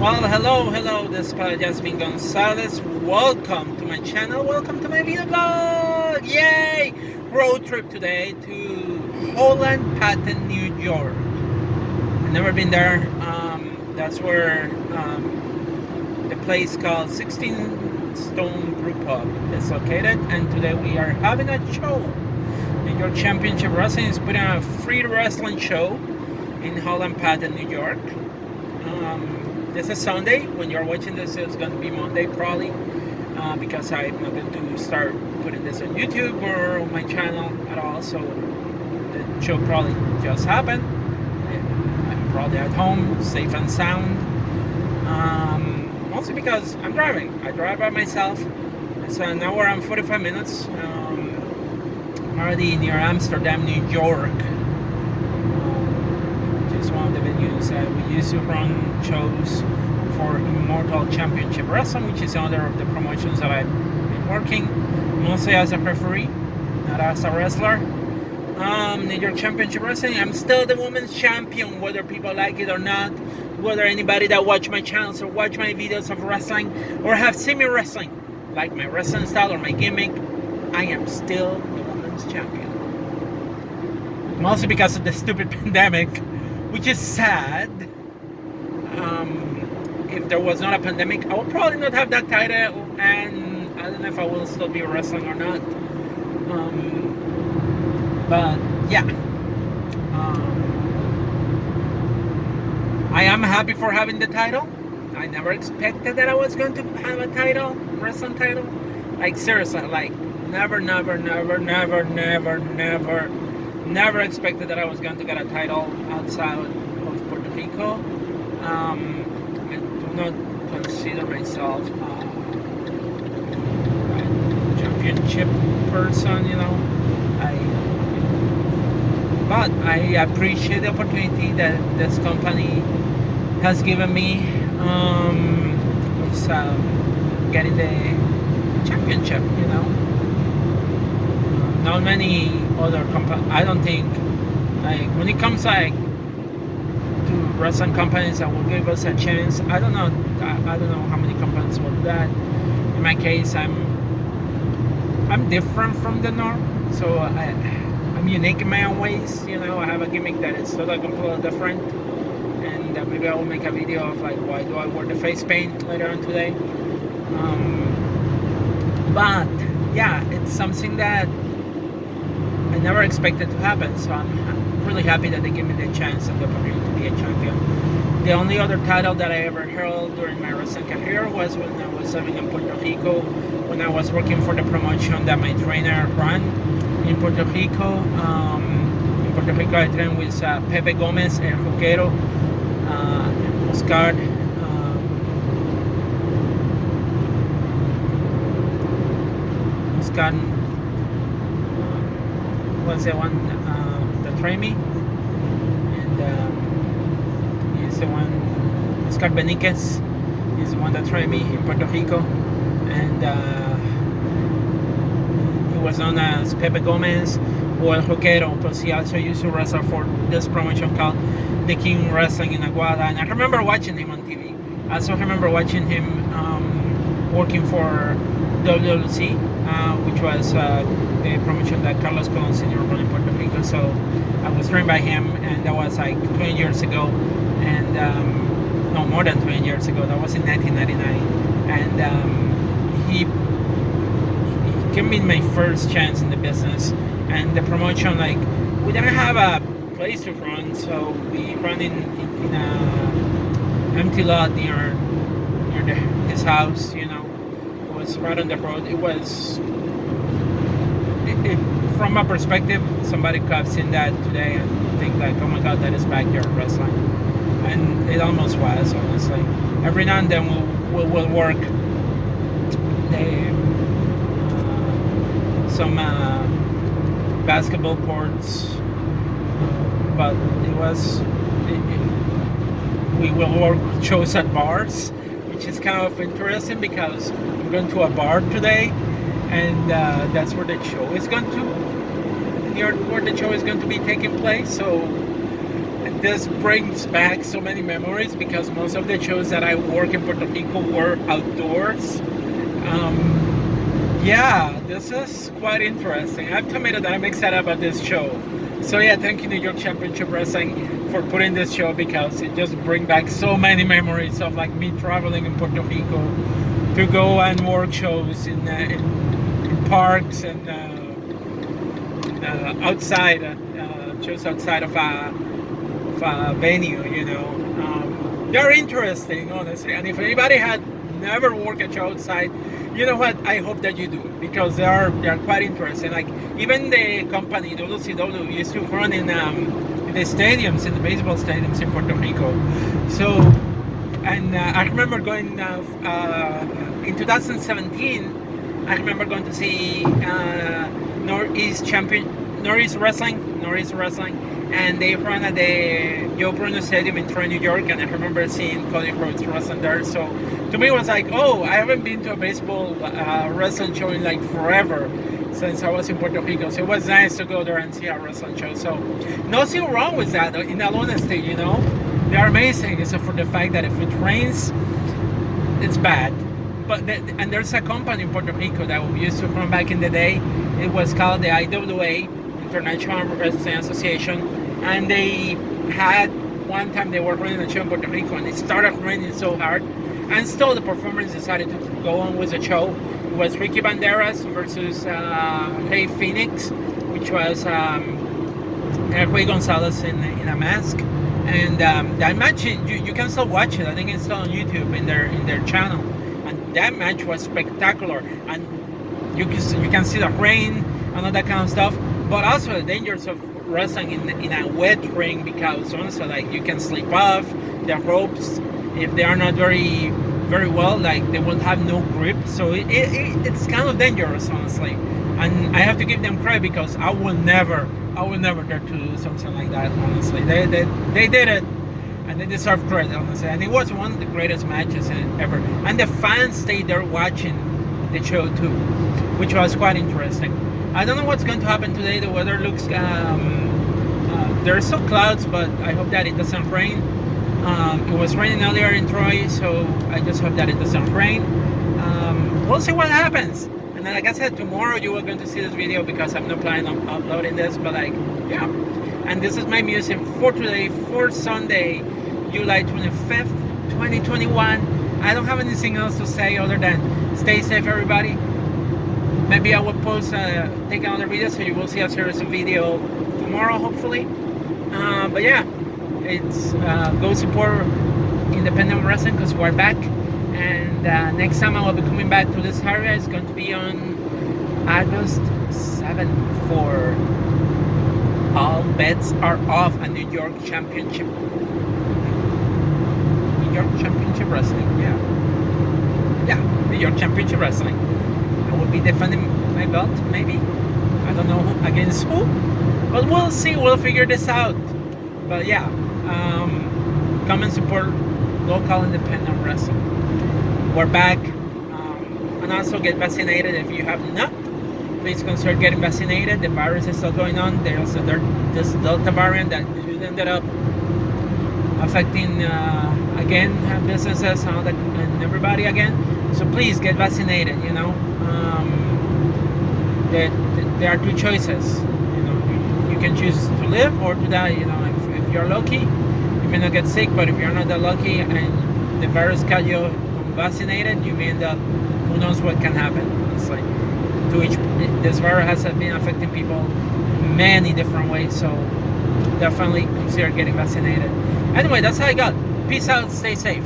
Well, hello, this is Padre Jasmine Gonzalez. Welcome to my channel, welcome to my video blog! Yay! Road trip today to Holland Patent, New York. I've never been there. That's where the place called 16 Stone Brew Pub is located, and today we are having a show. New York Championship Wrestling is putting on a free wrestling show in Holland Patent, New York. This is Sunday. When you're watching this, it's going to be Monday probably, because I'm not going to start putting this on YouTube or on my channel at all. So the show probably just happened. I'm probably at home, safe and sound. Mostly because I'm driving. I drive by myself. It's an hour and 45 minutes. I'm already near Amsterdam, New York. Is one of the venues we used to run shows for Immortal Championship Wrestling, which is another of the promotions that I've been working, mostly as a referee, not as a wrestler. New York Championship Wrestling, I'm still the women's champion, whether people like it or not, whether anybody that watch my channels or watch my videos of wrestling or have seen me wrestling, like my wrestling style or my gimmick, I am still the women's champion. Mostly because of the stupid pandemic, which is sad. If there was not a pandemic, I would probably not have that title, and I don't know if I will still be wrestling or not. But yeah, I am happy for having the title. I never expected that I was going to have a title, wrestling title. Like seriously, like never expected that I was going to get a title outside of Puerto Rico. I do not consider myself a championship person, but I appreciate the opportunity that this company has given me with getting the championship, Not many other companies. I don't think, like, when it comes like to wrestling companies that will give us a chance. I don't know how many companies will do that. In my case, I'm different from the norm, so I'm unique in my own ways. I have a gimmick that is totally completely different, and maybe I will make a video of like why do I wear the face paint later on today. But yeah, it's something that I never expected to happen, so I'm really happy that they gave me the chance and the opportunity to be a champion. The only other title that I ever held during my wrestling career was when I was living in Puerto Rico, when I was working for the promotion that my trainer ran in Puerto Rico. In Puerto Rico, I trained with Pepe Gomez, El Roquero, Oscar. Oscar was the one that trained me, and he's the one. Oscar Beniquez is the one that trained me in Puerto Rico, and he was known as Pepe Gomez or El Roquero because he also used to wrestle for this promotion called The King Wrestling in Aguada, and I remember watching him on TV. I also remember watching him working for WWC, which was the promotion that Carlos Colon Sr. ran in Puerto Rico. So I was trained by him, and that was like 20 years ago, and no, more than 20 years ago. That was in 1999, and he gave me my first chance in the business. And the promotion, like, we didn't have a place to run, so we ran in a empty lot near his house. It was right on the road. It was, from my perspective, somebody could have seen that today and think like, oh my god, that is backyard wrestling, and it almost was, honestly. Every now and then we'll work some basketball courts, but we will work shows at bars, which is kind of interesting because I'm going to a bar today, and that's where the show is going to be taking place. So this brings back so many memories because most of the shows that I work in Puerto Rico were outdoors. Yeah, this is quite interesting. I've committed that I'm excited about this show. So yeah, thank you New York Championship Wrestling for putting this show because it just brings back so many memories of like me traveling in Puerto Rico to go and work shows in parks and outside shows outside of a venue. They're interesting, honestly. And if anybody had never worked a show outside, you know what? I hope that you do because they are quite interesting. Like even the company WCW used to run in the stadiums, in the baseball stadiums in Puerto Rico. So, and I remember going in 2017. I remember going to see Northeast Wrestling, and they run at the Joe Bruno Stadium in Troy, New York, and I remember seeing Cody Rhodes wrestling there. So to me, it was like, oh, I haven't been to a baseball wrestling show in like forever since I was in Puerto Rico. So it was nice to go there and see a wrestling show. So nothing wrong with that, in all honesty. They are amazing, except for the fact that if it rains, it's bad. And there's a company in Puerto Rico that we used to run back in the day. It was called the IWA, International Wrestling Association, and they had one time they were running a show in Puerto Rico, and it started raining so hard, and still the performers decided to go on with the show. It was Ricky Banderas versus Rey Phoenix, which was Rey Gonzalez in a mask, and that match you can still watch it. I think it's still on YouTube in their channel. And that match was spectacular, and you can see the rain and all that kind of stuff, but also the dangers of wrestling in a wet ring because honestly, like you can slip off the ropes if they are not very very well, like they won't have no grip, so it's kind of dangerous, honestly. And I have to give them credit because I will never dare to do something like that, honestly. They did it, and they deserve credit, honestly. And it was one of the greatest matches ever. And the fans stayed there watching the show too, which was quite interesting. I don't know what's going to happen today. The weather looks there are still clouds, but I hope that it doesn't rain. It was raining earlier in Troy, so I just hope that it doesn't rain. We'll see what happens. And then, like I said, tomorrow you are going to see this video because I'm not planning on uploading this, but like, yeah. And this is my music for today, for Sunday, July 25th, 2021. I don't have anything else to say other than stay safe, everybody. Maybe I will take another video, so you will see a series of video tomorrow, hopefully. But yeah, it's go support independent wrestling because we're back. And next time I will be coming back to this area is going to be on August 7th for All Bets Are Off, a New York Championship Wrestling. Yeah, New York Championship Wrestling. I will be defending my belt, maybe. I don't know against who, but we'll see. We'll figure this out. But yeah, come and support local independent wrestling. We're back, and also get vaccinated if you have not. Please consider getting vaccinated. The virus is still going on. There's this Delta variant that could ended up affecting again businesses and everybody again. So please get vaccinated. There are two choices. You can choose to live or to die. If you're lucky, you may not get sick. But if you're not that lucky and the virus got you vaccinated, you may end up, who knows what can happen. It's like this virus has been affecting people many different ways, so definitely consider getting vaccinated. Anyway, that's how I got. Peace out, stay safe.